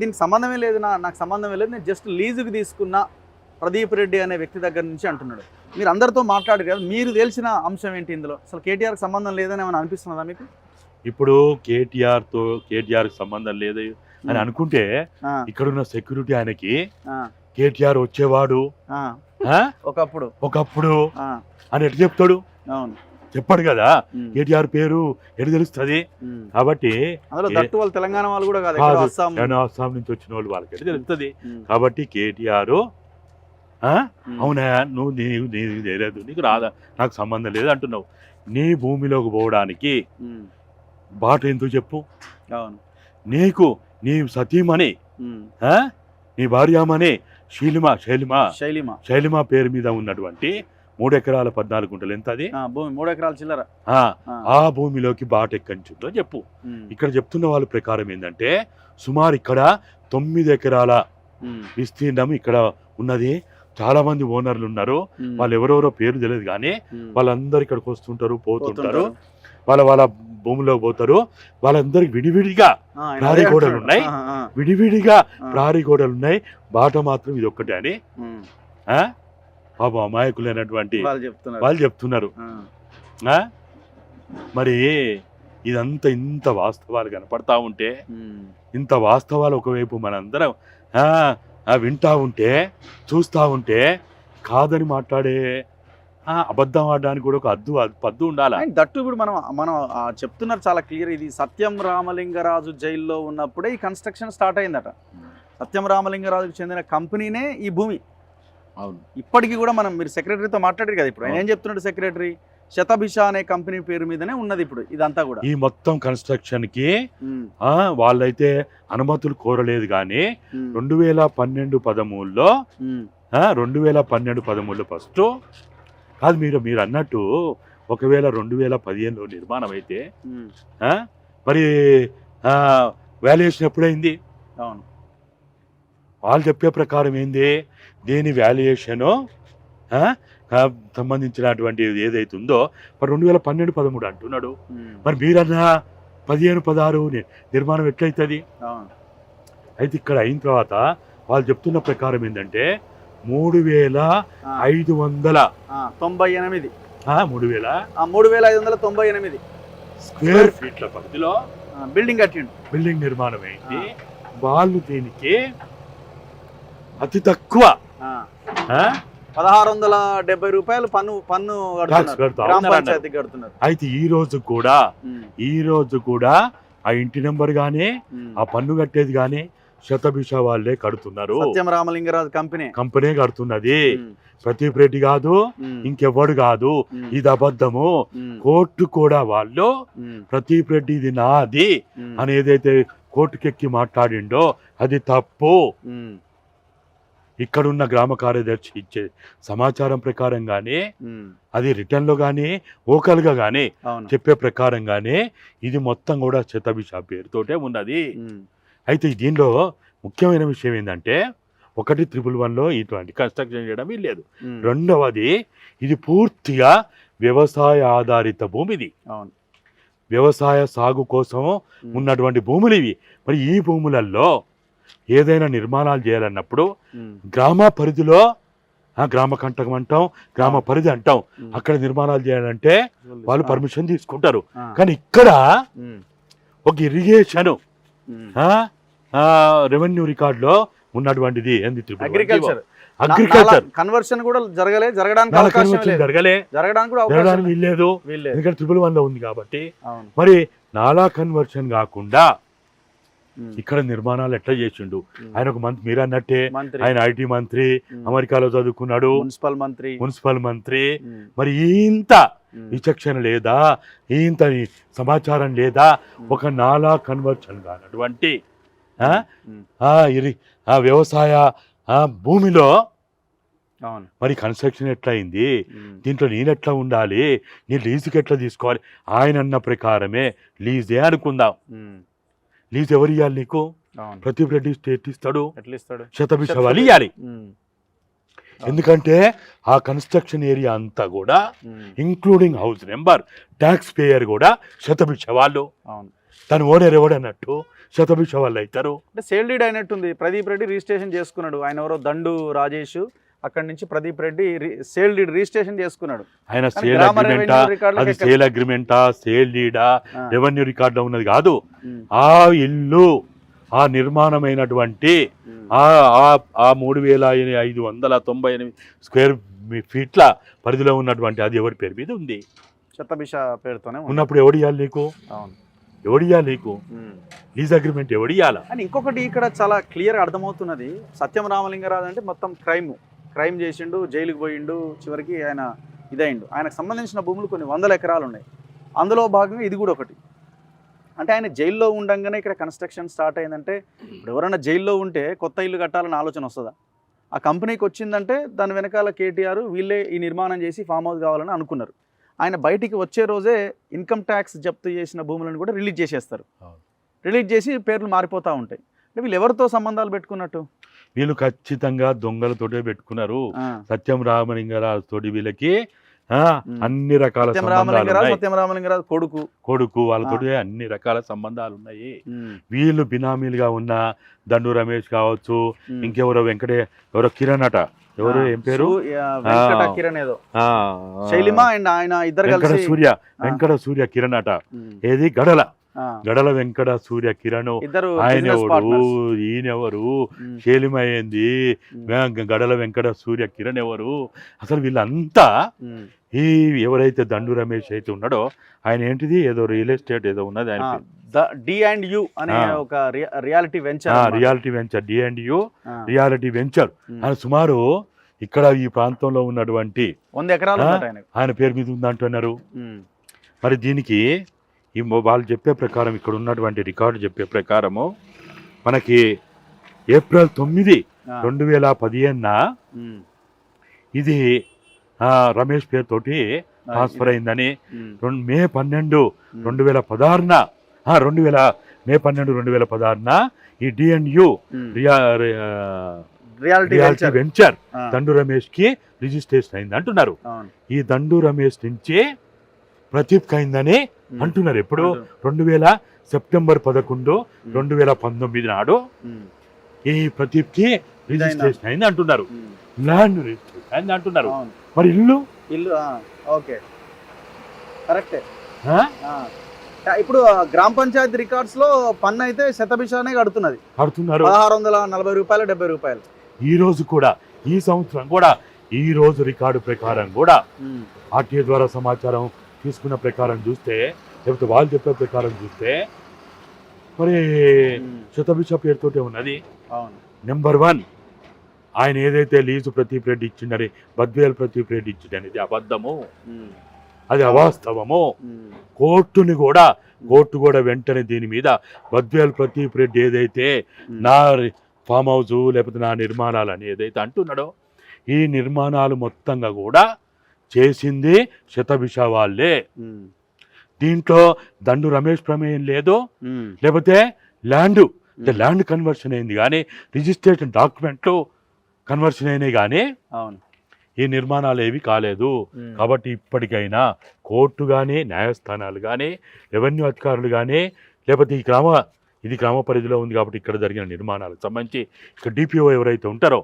దీనికి సంబంధమే లేదు, నాకు సంబంధమే లేదు, నేను జస్ట్ లీజుకి తీసుకున్న ప్రదీప్ రెడ్డి అనే వ్యక్తి దగ్గర నుంచి అంటున్నాడు. మీరు అందరితో మాట్లాడారు కదా, మీరు తెలిసిన అంశం ఏంటి ఇందులో? అసలు కేటీఆర్కి సంబంధం లేదని ఏమైనా అనిపిస్తున్నదా మీకు? ఇప్పుడు కేటీఆర్కి సంబంధం లేదు అని అనుకుంటే ఇక్కడున్న సెక్యూరిటీ ఆయనకి కేటీఆర్ వచ్చేవాడు ఒకప్పుడు అని ఎట్లా చెప్తాడు? అవును, చెప్పాడు కదా. కేటీఆర్ పేరు ఎటు తెలుస్తుంది? కాబట్టి తెలంగాణ వాళ్ళు కూడా అస్సాం నుంచి వచ్చిన వాళ్ళు వాళ్ళకి ఎటు తెలుస్తుంది. కాబట్టి కేటీఆర్ అవునా నువ్వు నీకు తెలియదు, నీకు రాదా, నాకు సంబంధం లేదు అంటున్నావు. నీ భూమిలోకి పోవడానికి బాట ఎందుకు చెప్పు? నీకు నీ సతీమణి నీ భార్యామణి శైలిమ పేరు మీద ఉన్నటువంటి 3 ఎకరాల 14 గుంటలు ఎంత అది? 3 ఎకరాల చిల్లర. ఆ భూమిలోకి బాట ఎక్కించుందో చెప్పు. ఇక్కడ చెప్తున్న వాళ్ళ ప్రకారం ఏంటంటే సుమారు ఇక్కడ 9 ఎకరాల విస్తీర్ణం ఇక్కడ ఉన్నది. చాలా మంది ఓనర్లు ఉన్నారు, వాళ్ళు ఎవరెవరో పేరు తెలియదు కానీ వాళ్ళందరూ ఇక్కడికి వస్తుంటారు, పోతుంటారు, వాళ్ళ భూమిలోకి పోతారు. వాళ్ళందరికి విడివిడిగా ప్రహరీ గోడలు ఉన్నాయి, బాట మాత్రం ఇది ఒక్కటే అని పాప అమాయకులైనటువంటి వాళ్ళు చెప్తున్నారు. మరి ఇదంతా ఇంత వాస్తవాలు కనపడతా ఉంటే, ఇంత వాస్తవాలు ఒకవైపు మనందరం వింటా ఉంటే, చూస్తూ ఉంటే, కాదని మాట్లాడే అబద్ధం ఆడడానికి కూడా ఒక పద్దు ఉండాలి. దట్టు ఇప్పుడు మనం చెప్తున్నారు చాలా క్లియర్. ఇది సత్యం రామలింగరాజు జైల్లో ఉన్నప్పుడే ఈ కన్స్ట్రక్షన్ స్టార్ట్ అయిందట. సత్యం రామలింగరాజుకు చెందిన కంపెనీనే ఈ భూమి. అవును, ఇప్పటికీ కూడా మీరు సెక్రటరీతో మాట్లాడారు కదా. ఇప్పుడు ఆయన ఏం చెప్తున్నాడు సెక్రటరీ? శతభిష అనే కంపెనీ పేరు మీదనే ఉన్నది ఇప్పుడు ఇదంతా కూడా. ఈ మొత్తం కన్స్ట్రక్షన్ కి వాళ్ళైతే అనుమతులు కోరలేదు కానీ 2012-13లో 2012-13లో ఫస్ట్ కాదు. మీరు అన్నట్టు ఒకవేళ 2015లో నిర్మాణం అయితే మరి వాల్యుయేషన్ ఎప్పుడైంది? అవును, వాళ్ళు చెప్పే ప్రకారం ఏంది, దీని వాల్యుయేషను సంబంధించినటువంటి ఏదైతే ఉందో మరి 2012-13 అంటున్నాడు. మరి మీరన్నా 15-16 నిర్మాణం ఎట్లయితుంది? అయితే ఇక్కడ అయిన తర్వాత వాళ్ళు చెప్తున్న ప్రకారం ఏంటంటే 3598 స్క్వేర్ ఫీట్ల పరిధిలో బిల్డింగ్ నిర్మాణం అయింది. వాళ్ళు దీనికి అతి తక్కువ 1670 రూపాయలు పన్ను కడుతున్నారు. అయితే ఈ రోజు కూడా ఆ ఇంటి నెంబర్ గానీ ఆ పన్ను కట్టేది గానీ శతభిష వాళ్ళే కడుతున్నారు. సత్యం రామలింగరాజు కంపెనీ కడుతున్నది, ప్రదీప్ రెడ్డి కాదు, ఇంకెవ్వడు కాదు. ఇది అబద్ధము. కోర్టు కూడా వాళ్ళు ప్రదీప్ రెడ్డి ఇది నాది అని ఏదైతే కోర్టుకెక్కి మాట్లాడిండో అది తప్పు. ఇక్కడున్న గ్రామ కార్యదర్శి ఇచ్చే సమాచారం ప్రకారం గానీ, అది రిటర్న్ లో గానీ ఓకల్ గా గానీ చెప్పే ప్రకారం గానీ ఇది మొత్తం కూడా శతభిష పేరుతోటే ఉన్నది. అయితే దీనిలో ముఖ్యమైన విషయం ఏంటంటే 1-111లో ఇటువంటి కన్స్ట్రక్షన్ చేయడం లేదు. రెండవది ఇది పూర్తిగా వ్యవసాయ ఆధారిత భూమిది. వ్యవసాయ సాగు కోసం ఉన్నటువంటి భూములు ఇవి. మరి ఈ భూములలో ఏదైనా నిర్మాణాలు చేయాలన్నప్పుడు గ్రామ పరిధిలో గ్రామ కంటకం అంటాం, గ్రామ పరిధి అంటాం, అక్కడ నిర్మాణాలు చేయాలంటే వాళ్ళు పర్మిషన్ తీసుకుంటారు. కానీ ఇక్కడ ఒక ఇరిగేషన్ రెవెన్యూ రికార్డులో ఉన్నటువంటిది అగ్రికల్చర్ కన్వర్షన్ కూడా జరగడానికి వీల్లేదు. ఎందుకంటే 111లో ఉంది కాబట్టి. మరి నాలా కన్వర్షన్ కాకుండా ఇక్కడ నిర్మాణాలు ఎట్లా చేసిండు ఆయన? ఒక మంత్రి, మీరు అన్నట్టే ఆయన ఐటీ మంత్రి, అమెరికాలో చదువుకున్నాడు, మున్సిపల్ మంత్రి. మరి ఇంత విచక్షణ లేదా, ఇంత సమాచారం లేదా? ఒక నాలా కన్వర్షన్ కానటువంటి వ్యవసాయ భూమిలో మరి కన్స్ట్రక్షన్ ఎట్లా అయింది? దీంట్లో నేనెట్లా ఉండాలి, నేను లీజుకి ఎట్లా తీసుకోవాలి? ఆయన అన్న ప్రకారమే లీజే అనుకుందాం. లీజ్ ఎవరు ఇవ్వాలి నీకు? ప్రదీప్ రెడ్డి స్టేట్ ఇస్తాడు, శతభిష వాళ్ళు ఇవ్వాలి. ఎందుకంటే ఆ కన్స్ట్రక్షన్ ఏరియా అంతా కూడా including house number, tax payer కూడా శతభిష వాళ్ళు. తను ఓనర్ ఎవడన్నట్టు శతభిష వాళ్ళు అవుతారు. అంటే సేల్ డీడ్ అయినట్టుంది. ప్రదీప్ రెడ్డి రిజిస్ట్రేషన్ చేసుకున్నాడు. ఆయన ఎవరో దండు రాజేష్, అక్కడి నుంచి Pradeep Reddy sale deed registration చేసుకున్నాడు. ఆయన కానీ సేల్ గ్రామ అగ్రిమెంటా, రెవెన్యూ రికార్డులకు అది ఎక్కడ- సేల్ అగ్రిమెంటా, సేల్ డీడా, ఆ. రెవెన్యూ రికార్డులో ఉన్నది కాదు. ఉమ్, ఆ ఇల్లు, ఆ నిర్మాణమైనటువంటి ఉమ్, ఆ 3598 స్క్వేర్ ఫీట్ల పరిధిలో ఉన్నటువంటి అది ఎవరి పేరు మీద ఉంది? శతభిష పేరుతోనే ఉంది. ఉన్నప్పుడు ఎవడియాలి నీకు? అవును. ఎవడియాలి నీకు? ఉమ్. లీజ్ అగ్రిమెంట్ ఎవడియాలా? అని ఇంకొకటి ఇక్కడ చాలా క్లియర్గా అర్థమవుతున్నది, సత్యం రామలింగరాజు అంటే మొత్తం క్రైమ్ చేసిండు, జైలుకి పోయిండు, చివరికి ఆయన ఇదైండు. ఆయనకు సంబంధించిన భూములు కొన్ని 100 ఎకరాలు ఉన్నాయి. అందులో భాగంగా ఇది కూడా ఒకటి. అంటే ఆయన జైల్లో ఉండంగానే ఇక్కడ కన్స్ట్రక్షన్ స్టార్ట్ అయిందంటే, ఇప్పుడు ఎవరైనా జైల్లో ఉంటే కొత్త ఇల్లు కట్టాలని ఆలోచన వస్తుందా? ఆ కంపెనీకి వచ్చిందంటే దాని వెనకాల కేటీఆర్ వీళ్ళే ఈ నిర్మాణం చేసి ఫామ్ హౌస్ కావాలని అనుకున్నారు. ఆయన బయటికి వచ్చే రోజే ఇన్కమ్ ట్యాక్స్ జప్తు చేసిన భూములను కూడా రిలీజ్ చేసేస్తారు. రిలీజ్ చేసి పేర్లు మారిపోతూ ఉంటాయి. అంటే వీళ్ళు ఎవరితో సంబంధాలు పెట్టుకున్నట్టు? వీళ్ళు ఖచ్చితంగా దొంగలతోటే పెట్టుకున్నారు. ఆ, సత్యం రామలింగరాజు తోటి వీళ్ళకి అన్ని రకాల సత్యం సంబంధాలు రామలింగరాజు, ఉన్నాయి. సత్యం రామలింగరాజు కొడుకు. వాళ్ళతోటి అన్ని రకాల సంబంధాలు ఉన్నాయి. ఉమ్, వీళ్ళు బినామీలుగా ఉన్న దండు రమేష్ కావచ్చు, ఉమ్. ఇంకెవరో ఎవరో కిరణ్ అట, ఎవరు ఏం పేరు, వెంకట కిరణ్ ఏదో, ఆ, శైలిమ అండ్ ఆయన ఇద్దరు వెంకట కలిసి వెంకట సూర్య కిరణ్ అట. ఉమ్, ఏది గడల ఆ, గడల వెంకట సూర్య కిరణ్. ఇద్దరు ఆయన business ఎవరు, partners. ఈయనెవరు, ఉమ్, శైలిమయ్యింది, ఉమ్, గడల వెంకట సూర్య కిరణ్ ఎవరు? అసలు వీళ్ళంతా ఉమ్. ఈ ఎవరైతే దండు రమేష్ అయితే ఉన్నాడో ఆయన ఏంటిది ఏదో రియల్ ఎస్టేట్ ఏదో ఉన్నది ఆయన పేరు. D&U అనే ఆ. ఒక reality venture. Reality venture, D&U reality venture. ఆయన సుమారు ఇక్కడ ఈ ప్రాంతంలో ఉన్నటువంటి 100 ఎకరాలు ఉందట ఆయనకు. ఆయన పేరు మీద ఉందంటున్నారు. ఉమ్, మరి దీనికి వాళ్ళు చెప్పే ప్రకారం, ఇక్కడ ఉన్నటువంటి రికార్డు చెప్పే ప్రకారము మనకి ఏప్రిల్ 9, ఆ, 2015 ఉమ్, ఇది రమేష్ పేరుతోటి ఆ, ట్రాన్స్ఫర్ అయిందని, ఉమ్, మే 12, 2016 మే 12, 2016 ఈ D&U ఉమ్. Reality reality venture. వెంచర్ ఆ, దండు రమేష్ కి రిజిస్ట్రేషన్ అయింది అంటున్నారు. అవును. ఈ దండు రమేష్ నుంచి ప్రతీప్ అయిందని ఉమ్, అంటున్నారు. ఎప్పుడు? అంటున్నారు. సెప్టెంబర్ 11, 2019 నాడు ఉమ్, ఈ ప్రదీప్ కి రిజిస్ట్రేషన్ అయింది అంటున్నారు. ఉమ్, ల్యాండ్ రిజిస్ట్రేషన్ అయింది అంటున్నారు. అవును. మరి ఇల్లు ఇల్లు ఓకే, కరెక్టే. ఆ? ఇప్పుడు గ్రామ పంచాయతీ రికార్డ్స్ లో పన్ను అయితే శతభిషానే కడుతున్నది. కడుతున్నారు. 1640 రూపాయలు, 70 రూపాయలు. ఈ రోజు కూడా, ఈ సంవత్సరం కూడా, ఈ రోజు రికార్డు ప్రకారం కూడా ఉమ్, ఆర్టీఏ ద్వారా సమాచారం తీసుకున్న ప్రకారం చూస్తే, లేకపోతే వాళ్ళు చెప్పే ప్రకారం చూస్తే మరి ఉమ్, శతభిష పేరుతోటే ఉన్నది. అవును. నెంబర్ 1 ఆయన ఏదైతే లీజు ప్రదీప్ రెడ్డి ఇచ్చిండని, బద్వేల్ ప్రదీప్ రెడ్డి ఇచ్చిండనేది అబద్ధము, ఉమ్, అది అవాస్తవము. ఉమ్, కోర్టు కూడా వెంటనే దీని మీద బద్వేల్ ప్రదీప్ రెడ్డి ఏదైతే ఉమ్, నా ఫామ్ హౌస్ లేకపోతే నా నిర్మాణాలు అని ఏదైతే అంటున్నాడో, ఈ నిర్మాణాలు మొత్తంగా కూడా చేసింది శతభిష వాళ్ళే. ఉమ్, దీంట్లో దండు రమేష్ ప్రమేయం లేదు, ఉమ్, లేకపోతే ల్యాండ్ కన్వర్షన్ అయింది కానీ, రిజిస్ట్రేషన్ డాక్యుమెంట్లు కన్వర్షన్ అయినాయి కానీ అవును. ఈ నిర్మాణాలు ఏవి కాలేదు. ఉమ్, కాబట్టి ఇప్పటికైనా కోర్టు కానీ, న్యాయస్థానాలు కానీ, రెవెన్యూ అధికారులు కానీ, లేకపోతే ఇది గ్రామ పరిధిలో ఉంది కాబట్టి ఇక్కడ జరిగిన నిర్మాణాలకు సంబంధించి ఇక్కడ డిపిఓ ఎవరైతే ఉంటారో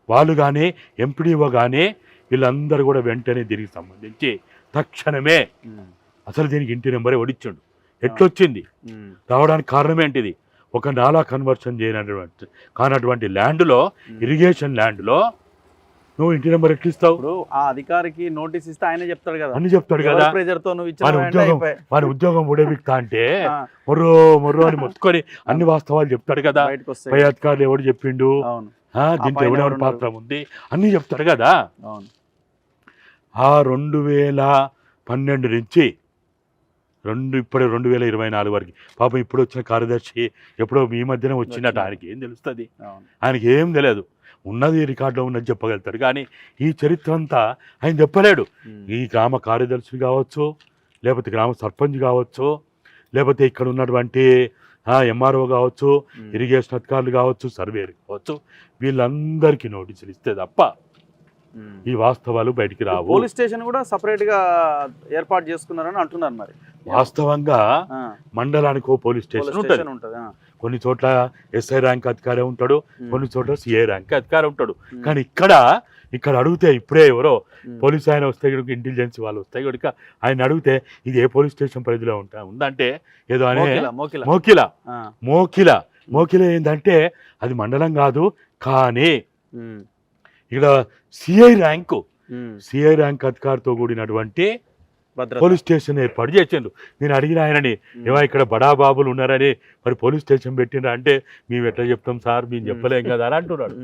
వాళ్ళు కానీ, ఎంపీడీఓ కానీ, వీళ్ళందరూ కూడా వెంటనే దీనికి సంబంధించి తక్షణమే ఉమ్, అసలు దీనికి ఇంటి నెంబరే ఒడిచ్చిండు. ఎట్లొచ్చింది, ఉమ్, రావడానికి కారణం ఏంటిది? ఒక నాలా కన్వర్షన్ కానటువంటి ల్యాండ్లో, ఇరిగేషన్ ల్యాండ్లో నువ్వు ఇంటి నెంబర్ ఎట్లా ఇస్తావు? ఇప్పుడు ఆ అధికారికి నోటీస్ ఇస్తే ఆయనే చెప్తాడు కదా, అని చెప్తాడు కదా. ప్రెజర్ తో నువ్వు వారి ఉద్యోగం ఉడబిక్తా అంటే మొర్రో అని మొత్తుకొని అన్ని వాస్తవాలు చెప్తాడు కదా. బయటకు వస్తాయి. పై అధికారులు ఎవడు చెప్పిండు, అవును, దీంట్లో ఎవరెవరి పాత్ర ఉంది అన్ని చెప్తాడు కదా. అవును. ఆ 2012 నుంచి ఇప్పుడు 2024 వరకు పాపం ఇప్పుడు వచ్చిన కార్యదర్శి ఎప్పుడో మీ మధ్యన వచ్చినట్టు ఆయనకి ఏం తెలుస్తుంది? అవును. ఆయనకి ఏం తెలియదు. ఉన్నది రికార్డులో ఉన్నది చెప్పగలుగుతాడు కానీ ఈ చరిత్ర అంతా ఆయన చెప్పలేడు. ఉమ్, ఈ గ్రామ కార్యదర్శి కావచ్చు, లేకపోతే గ్రామ సర్పంచ్ కావచ్చు, లేకపోతే ఇక్కడ ఉన్నటువంటి ఎంఆర్ఓ కావచ్చు, ఇరిగేషన్ అధికారులు కావచ్చు, సర్వేలు కావచ్చు, వీళ్ళందరికీ నోటీసులు ఇస్తే తప్ప ఈ వాస్తవాలు బయటికి రావు. పోలీస్ స్టేషన్ కూడా సపరేట్ గా ఏర్పాటు చేసుకున్నారని అంటున్నారు. మరి వాస్తవంగా మండలానికి ఓ పోలీస్ స్టేషన్ ఉంటుంది. కొన్ని చోట్ల ఎస్ఐ ర్యాంక్ అధికారి ఉంటాడు, కొన్ని చోట్ల సిఐ ర్యాంక్ అధికారి ఉంటాడు. కానీ ఇక్కడ అడిగితే ఇప్పుడే ఎవరో పోలీస్ ఆయన వస్తే ఇంటెలిజెన్స్ వాళ్ళు వస్తాయి కనుక ఆయన అడిగితే ఇది ఏ పోలీస్ స్టేషన్ పరిధిలో ఉందంటే ఏదో అనే మోకిల ఏంటంటే అది మండలం కాదు. కానీ ఇక్కడ సిఐ ర్యాంక్ అధికారితో కూడినటువంటి పోలీస్ స్టేషన్ ఏర్పాటు చేసిండు. నేను అడిగిన ఆయనని ఏమో ఇక్కడ బడా బాబులు ఉన్నారని మరి పోలీస్ స్టేషన్ పెట్టిండ్రా అంటే మేము ఎట్లా చెప్తాం సార్, మేము చెప్పలేం కదా అని అంటున్నాడు.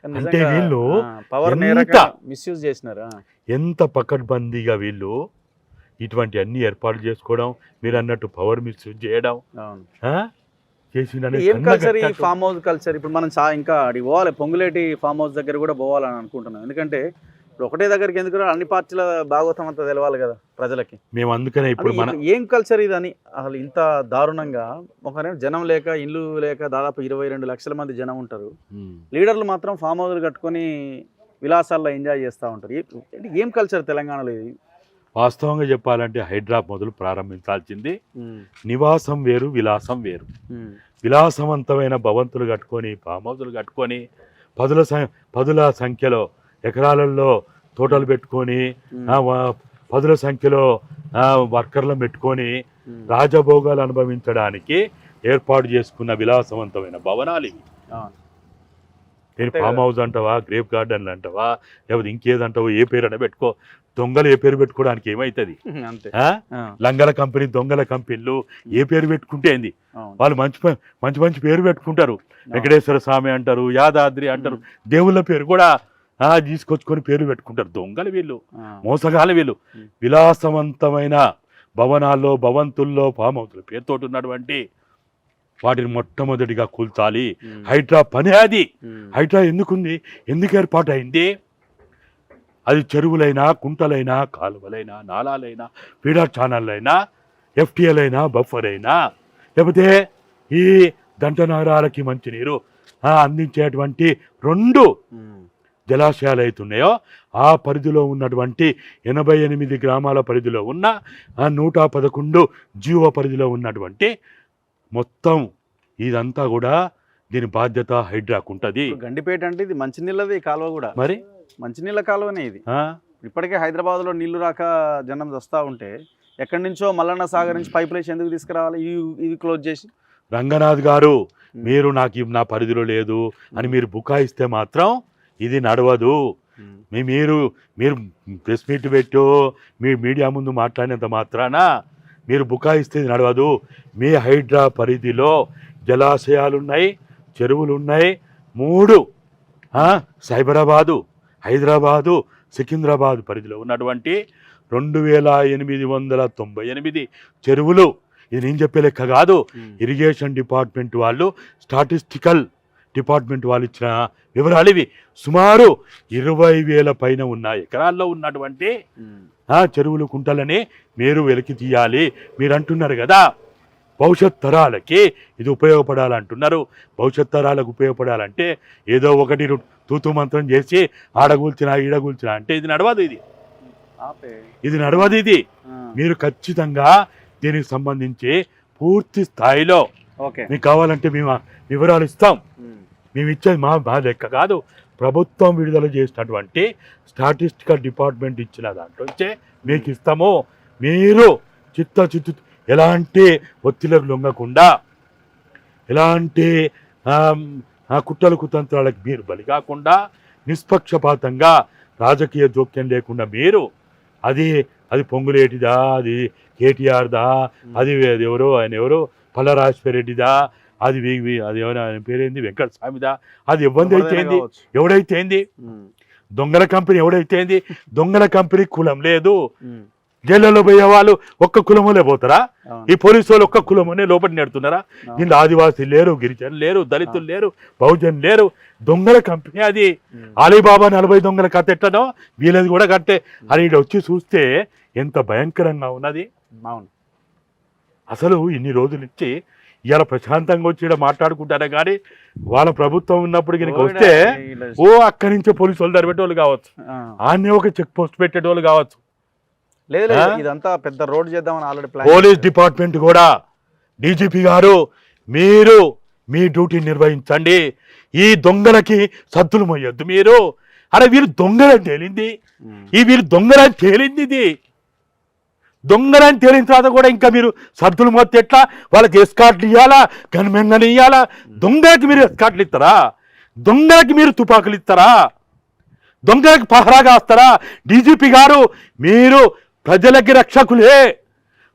అంటే వీళ్ళు మిస్యూజ్ చేసినారు. ఎంత పకడ్బందీగా వీళ్ళు ఇటువంటి అన్ని ఏర్పాట్లు చేసుకోవడం, మీరు అన్నట్టు పవర్ మిస్యూజ్ చేయడం ఏం కల్చర్ ఈ ఫామ్ హౌస్ కల్చర్. ఇప్పుడు మనం ఇంకా అడిగి పోవాలి, పొంగులేటి ఫామ్ హౌస్ దగ్గర కూడా పోవాలని అనుకుంటున్నాం. ఎందుకంటే ఇప్పుడు ఒకటే దగ్గరికి ఎందుకు అన్ని పార్టీల భాగవతం అంతా తెలవాలి కదా ప్రజలకి. మేము అందుకనే ఇప్పుడు ఏం కల్చర్ ఇదని అసలు ఇంత దారుణంగా. ఒకనే జనం లేక, ఇల్లు లేక దాదాపు 22 లక్షల మంది జనం ఉంటారు. లీడర్లు మాత్రం ఫామ్ హౌస్లు కట్టుకొని విలాసాల్లో ఎంజాయ్ చేస్తూ ఉంటారు. ఏం కల్చర్ తెలంగాణలో ఇది? వాస్తవంగా చెప్పాలంటే హైడ్రా మొదలు ప్రారంభించాల్సింది నివాసం వేరు, విలాసం వేరు. విలాసవంతమైన భవంతులు కట్టుకొని, ఫామ్ హౌస్లు కట్టుకొని, పదుల సంఖ్యలో ఎకరాలలో తోటలు పెట్టుకొని, పదుల సంఖ్యలో వర్కర్లను పెట్టుకొని రాజభోగాలు అనుభవించడానికి ఏర్పాటు చేసుకున్న విలాసవంతమైన భవనాలు ఇవి. నేను ఫామ్ హౌస్ అంటావా, గ్రేప్ గార్డెన్లు అంటావా, లేకపోతే ఇంకేదంటావో ఏ పేరు అయినా పెట్టుకో. దొంగలు ఏ పేరు పెట్టుకోవడానికి ఏమవుతుంది? లంగల కంపెనీ, దొంగల కంపెనీలు ఏ పేరు పెట్టుకుంటే ఏంది? వాళ్ళు మంచి పేరు పెట్టుకుంటారు. వెంకటేశ్వర స్వామి అంటారు, యాదాద్రి అంటారు, దేవుళ్ళ పేరు కూడా తీసుకొచ్చుకొని పేరు పెట్టుకుంటారు. దొంగలు వీళ్ళు, మోసగాలు వీళ్ళు. విలాసవంతమైన భవనాల్లో, భవంతుల్లో, ఫామ్ హౌస్ల పేరుతోటి ఉన్నటువంటి వాటిని మొట్టమొదటిగా కూల్చాలి. హైడ్రా పని అది. హైడ్రా ఎందుకుంది, ఎందుకు ఏర్పాటు అయింది? అది చెరువులైనా, కుంటలైనా, కాలువలైనా, నాలాలైనా, ఫీడర్ ఛానళ్ళైనా, ఎఫ్టీఎల్ అయినా, బఫర్ అయినా, లేకపోతే ఈ దంటనగరాలకి మంచినీరు అందించేటువంటి 2 జలాశయాలు అవుతున్నాయో ఆ పరిధిలో ఉన్నటువంటి 88 గ్రామాల పరిధిలో ఉన్న 111 జీవ పరిధిలో ఉన్నటువంటి మొత్తం ఇదంతా కూడా దీని బాధ్యత హైడ్రాకు ఉంటుంది. గండిపేట అంటే ఇది మంచినీళ్ళది కాలువ కూడా, మరి మంచినీళ్ళ కాలువనే ఇది. ఇప్పటికే హైదరాబాద్లో నీళ్లు రాక జనం వస్తూ ఉంటే ఎక్కడి నుంచో మల్లన్న సాగర్ నుంచి పైప్ లైన్ ఎందుకు తీసుకురావాలి? ఇది క్లోజ్ చేసి రంగనాథ్ గారు మీరు నా పరిధిలో లేదు అని మీరు బుకాయిస్తే మాత్రం ఇది నడవదు. మీరు ప్రెస్ మీట్ పెట్టో మీ మీడియా ముందు మాట్లాడినంత మాత్రాన మీరు బుకాయిస్తే ఇది నడవదు. మీ హైడ్రా పరిధిలో జలాశయాలు ఉన్నాయి, చెరువులు ఉన్నాయి. 3 సైబరాబాదు, హైదరాబాదు, సికింద్రాబాద్ పరిధిలో ఉన్నటువంటి 2898 చెరువులు. ఇది నేను చెప్పే లెక్క కాదు. ఇరిగేషన్ డిపార్ట్మెంట్ వాళ్ళు, స్టాటిస్టికల్ డిపార్ట్మెంట్ వాళ్ళు ఇచ్చిన వివరాలు ఇవి. సుమారు 20,000 పైన ఉన్న ఎకరాల్లో ఉన్నటువంటి చెరువులు, కుంటలని మీరు వెలికి తీయాలి. మీరు అంటున్నారు కదా భవిష్యత్ తరాలకి ఇది ఉపయోగపడాలంటున్నారు. భవిష్యత్ తరాలకు ఉపయోగపడాలంటే ఏదో ఒకటి తూతు మంత్రం చేసి ఆడగూల్చినా ఈడగూల్చినా అంటే ఇది నడవదు. ఇది నడవదు. ఇది మీరు ఖచ్చితంగా దీనికి సంబంధించి పూర్తి స్థాయిలో మీకు కావాలంటే మేము వివరాలు ఇస్తాం. మేము ఇచ్చేది మా లెక్క కాదు, ప్రభుత్వం విడుదల చేసినటువంటి స్టాటిస్టికల్ డిపార్ట్మెంట్ ఇచ్చిన దాంట్లో మీకు ఇస్తాము. మీరు చిత్తు ఎలాంటి ఒత్తిళ్లకు లొంగకుండా, ఎలాంటి కుట్రలు కుతంత్రాలకు మీరు బలి కాకుండా, నిష్పక్షపాతంగా, రాజకీయ జోక్యం లేకుండా మీరు అది పొంగులేటిదా, అది కేటీఆర్దా, అది ఆయన ఎవరో పల్లరాజశేఖరరెడ్డిదా, అది ఎవరైనా ఆయన పేరేంది వెంకట స్వామిదా, అది ఎవడైతే ఏంది దొంగల కంపెనీ ఎవడైతే ఏంది. దొంగల కంపెనీ కులం లేదు. జైళ్ళలో పోయే వాళ్ళు ఒక్క కులములే పోతారా? ఈ పోలీసు వాళ్ళు ఒక్క కులమునే లోపలి నెడుతున్నారా? ఇందులో ఆదివాసీ లేరు, గిరిజనులు లేరు, దళితులు లేరు, బహుజన్ లేరు. దొంగల కంపెనీ అది. అలీబాబా 40 దొంగల కథ ఎట్టనో వీళ్ళది కూడా కట్టే. అది వచ్చి చూస్తే ఎంత భయంకరంగా ఉన్నది. అసలు ఇన్ని రోజుల నుంచి ఇలా ప్రశాంతంగా వచ్చి ఈడ మాట్లాడుకుంటారే కానీ వాళ్ళ ప్రభుత్వం ఉన్నప్పుడు కనుక వస్తే అక్కడి నుంచే పోలీసు వాళ్ళు ధరిపెట్టేవాళ్ళు కావచ్చు, ఆన్నే ఒక చెక్ పోస్ట్ పెట్టేటోళ్ళు కావచ్చు. లేదు ఇదంతా పెద్ద రోడ్ చేద్దామని ఆల్రెడీ పోలీస్ డిపార్ట్మెంట్ కూడా డీజీపీ గారు మీరు మీ డ్యూటీ నిర్వహించండి, ఈ దొంగలకి సద్దులు మొయ్యొద్దు మీరు. అరే వీరు దొంగలని తేలింది, వీరు దొంగలని తేలింది, ఇది దొంగలని తేలిన తర్వాత కూడా ఇంకా మీరు సద్దులు మొత్తం ఎట్లా? వాళ్ళకి ఎస్కాట్లు ఇవ్వాలా, గన్మెన్లని ఇవ్వాలా? దొంగలకి మీరు ఎస్కాట్లు ఇస్తారా? దొంగలకి మీరు తుపాకులు ఇస్తారా? దొంగలకి పహరా కాస్తారా? డీజీపీ గారు మీరు ప్రజలకి రక్షకులే,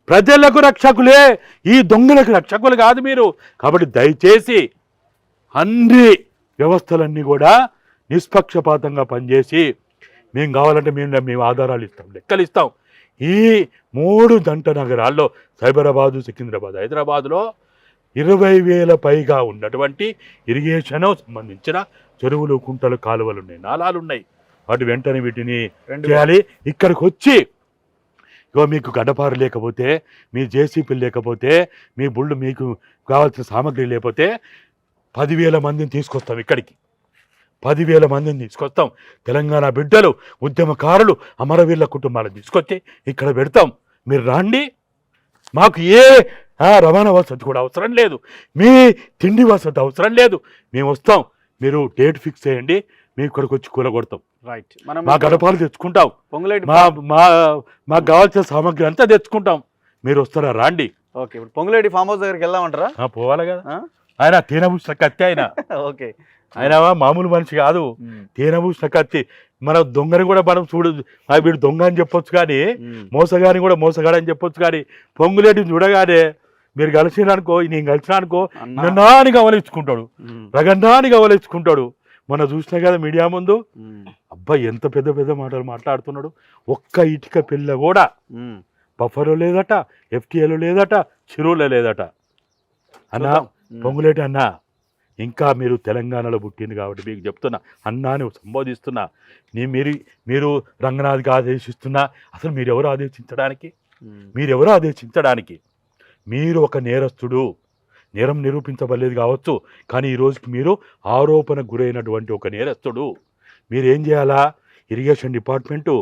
ప్రజలకు రక్షకులే, ఈ దొంగలకు రక్షకులు కాదు మీరు. కాబట్టి దయచేసి అన్ని వ్యవస్థలన్నీ కూడా నిష్పక్షపాతంగా పనిచేసి మేము కావాలంటే మేము ఆధారాలు ఇస్తాం, లెక్కలు ఇస్తాం. ఈ 3 జంట నగరాల్లో సైబరాబాదు, సికింద్రాబాద్, హైదరాబాద్లో 20,000 పైగా ఉన్నటువంటి ఇరిగేషన్ సంబంధించిన చెరువులు, కుంటలు, కాలువలు ఉన్నాయి, నాలాలు ఉన్నాయి. వాటి వెంటనే వీటిని చేయాలి. ఇక్కడికి వచ్చి మీకు గడ్డపారు లేకపోతే, మీ జేసీపీలు లేకపోతే, మీ బుళ్ళు మీకు కావాల్సిన సామాగ్రి లేకపోతే 10,000 మందిని తీసుకొస్తాం ఇక్కడికి, 10,000 మందిని తీసుకొస్తాం. తెలంగాణ బిడ్డలు, ఉద్యమకారులు, అమరవీరుల కుటుంబాలను తీసుకొచ్చి ఇక్కడ పెడతాం. మీరు రాండి, మాకు ఏ రవాణా వసతి కూడా అవసరం లేదు, మీ తిండి వసతి అవసరం లేదు, మేము వస్తాం. మీరు డేట్ ఫిక్స్ చేయండి, మేము ఇక్కడికి వచ్చి కూలగొడతాం. రైట్, మా గడపాలు తెచ్చుకుంటాం, మాకు కావాల్సిన సామాగ్రి అంతా తెచ్చుకుంటాం. మీరు వస్తారా? రాండి. ఓకే, ఇప్పుడు పొంగులేటి ఫామ్ హౌస్ దగ్గరికి వెళ్దామంటారా? పోవాలి కదా. ఆయన తేనెబూసిన కత్తి, ఓకే, ఆయన మామూలు మనిషి కాదు, తేనెబూసిన కత్తి. మన దొంగని కూడా మనం చూడదు, వీడు దొంగ అని చెప్పొచ్చు కానీ, మోసగాని కూడా మోసగాడని చెప్పొచ్చు కానీ, పొంగులేటిని చూడగానే మీరు కలిసినానుకో, నేను కలిసినానుకో నన్నాని గవలించుకుంటాడు, రగన్నాని గవలించుకుంటాడు. మొన్న చూసినా కదా మీడియా ముందు, అబ్బాయి ఎంత పెద్ద పెద్ద మాటలు మాట్లాడుతున్నాడు. ఒక్క ఇటుక పిల్ల కూడా బఫర్లో లేదట, ఎఫ్టీఏలో లేదట, చిరువులో లేదట. అన్నా పొంగులేటి అన్నా, ఇంకా మీరు తెలంగాణలో పుట్టింది కాబట్టి మీకు చెప్తున్నా, అన్నా అని సంబోధిస్తున్నా. మీరు రంగనాథ్కి ఆదేశిస్తున్నా. అసలు మీరెవరు ఆదేశించడానికి? మీరెవరు ఆదేశించడానికి? మీరు ఒక నేరస్తుడు, నేరం నిరూపించబడలేదు కావచ్చు, కానీ ఈ రోజుకి మీరు ఆరోపణకు గురైనటువంటి ఒక నేరస్తుడు. మీరేం చేయాలా? ఇరిగేషన్ డిపార్ట్మెంటు,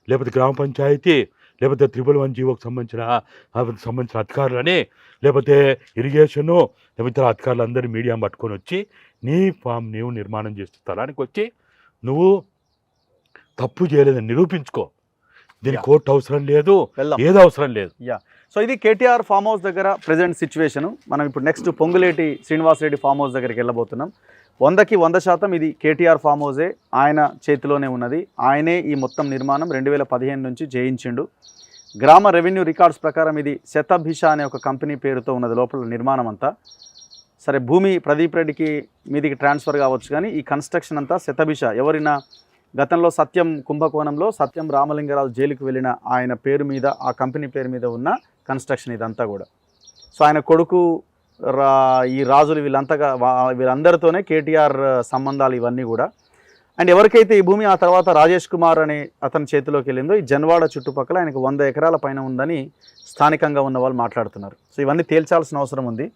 లేకపోతే గ్రామ పంచాయతీ, లేకపోతే 111 జీవోకి సంబంధించిన అధికారులని, లేకపోతే ఇరిగేషను, లేకపోతే అధికారులందరినీ మీడియా పట్టుకొని వచ్చి నీ ఫామ్ నీవు నిర్మాణం చేసే స్థలానికి వచ్చి నువ్వు తప్పు చేయలేదని నిరూపించుకో. దీనికి కోర్టు అవసరం లేదు, ఏదో అవసరం లేదు. సో ఇది కేటీఆర్ ఫామ్ హౌస్ దగ్గర ప్రజెంట్ సిచ్యువేషన్. మనం ఇప్పుడు next Ponguleti Srinivasa Reddy farm house దగ్గరికి వెళ్ళబోతున్నాం. 100కి 100% ఇది కేటీఆర్ ఫామ్ హౌసే, ఆయన చేతిలోనే ఉన్నది. ఆయనే ఈ మొత్తం నిర్మాణం 2015 నుంచి చేయించిండు. గ్రామ రెవెన్యూ రికార్డ్స్ ప్రకారం ఇది శతభిష అనే ఒక కంపెనీ పేరుతో ఉన్నది లోపల నిర్మాణం అంతా. సరే, భూమి ప్రదీప్ రెడ్డికి మీదికి ట్రాన్స్ఫర్ కావచ్చు, కానీ ఈ కన్స్ట్రక్షన్ అంతా శతభిష. ఎవరైనా గతంలో సత్యం కుంభకోణంలో సత్యం రామలింగరాజు జైలుకు వెళ్ళిన ఆయన పేరు మీద, ఆ కంపెనీ పేరు మీద ఉన్న కన్స్ట్రక్షన్ ఇదంతా కూడా. సో ఆయన కొడుకు ఈ రాజులు వీళ్ళందరితోనే కేటీఆర్ సంబంధాలు ఇవన్నీ కూడా. అండ్ ఎవరికైతే ఈ భూమి ఆ తర్వాత రాజేష్ కుమార్ అనే అతని చేతిలోకి వెళ్ళిందో, ఈ జన్వాడ చుట్టుపక్కల ఆయనకు 100 ఎకరాల పైన ఉందని స్థానికంగా ఉన్న వాళ్ళు మాట్లాడుతున్నారు. సో ఇవన్నీ తేల్చాల్సిన అవసరం ఉంది.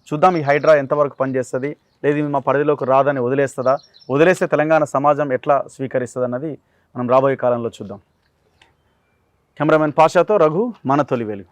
చూద్దాం ఈ హైడ్రా ఎంతవరకు పనిచేస్తుంది, లేదు మా పరిధిలోకి రాదని వదిలేస్తుందా, వదిలేస్తే తెలంగాణ సమాజం ఎట్లా స్వీకరిస్తుంది అన్నది మనం రాబోయే కాలంలో చూద్దాం. కెమెరామెన్ పాషాతో రఘు, మన తొలి వెలుగు.